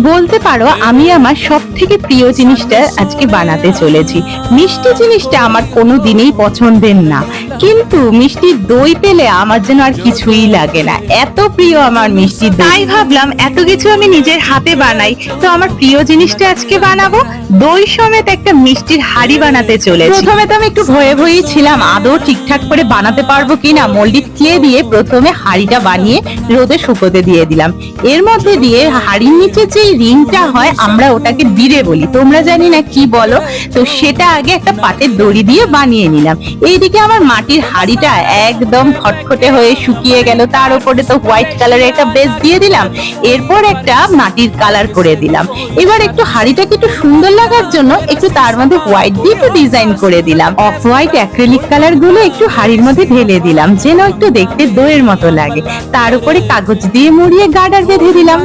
বলতে পারো আমি আমার সব থেকে প্রিয় জিনিসটা আজকে বানাতে চলেছি। মিষ্টি জিনিসটা আমার কোনো দিনই পছন্দের না, কিন্তু মিষ্টি দই পেলে আমার যেন আর কিছুই লাগে না, এত প্রিয় আমার মিষ্টি দই। তাই ভাবলাম এত কিছু আমি নিজের হাতে বানাই, তো আমার প্রিয় জিনিসটা আজকে বানাবো। দই সমেত একটা মিষ্টির হাঁড়ি বানাতে চলেছি। প্রথমে তো আমি একটু ভয়ে ভয়েই ছিলাম আদৌ ঠিকঠাক করে বানাতে পারবো কিনা। মোল্ডিং ক্লে দিয়ে প্রথমে হাঁড়িটা বানিয়ে রোদে শুকোতে দিয়ে দিলাম। এর মধ্যে দিয়ে হাঁড়ির নিচে যে রিংটা হয় আমরা ওটাকে বিড়ে বলি, তোমরা জানি না কি বলো, তো সেটা আগে একটা পাটের দড়ি দিয়ে বানিয়ে নিলাম। এইদিকে আমার মাটির হাঁড়িটা একদম খটখটে হয়ে শুকিয়ে গেল, তার উপরে তো হোয়াইট কালারের একটা বেস দিয়ে দিলাম, এরপর একটা মাটির কালার করে দিলাম। এবার একটু হাঁড়িটাকে একটু সুন্দর লাগার জন্য একটু তার মধ্যে হোয়াইট দিয়ে একটু ডিজাইন করে দিলাম। অফ হোয়াইট অ্যাক্রিলিক কালার গুলো একটু হাঁড়ির মধ্যে ঢেলে দিলাম যেন একটু দেখতে দইয়ের মতো লাগে। তার উপরে কাগজ দিয়ে মুড়িয়ে গার্ডার বেঁধে দিলাম।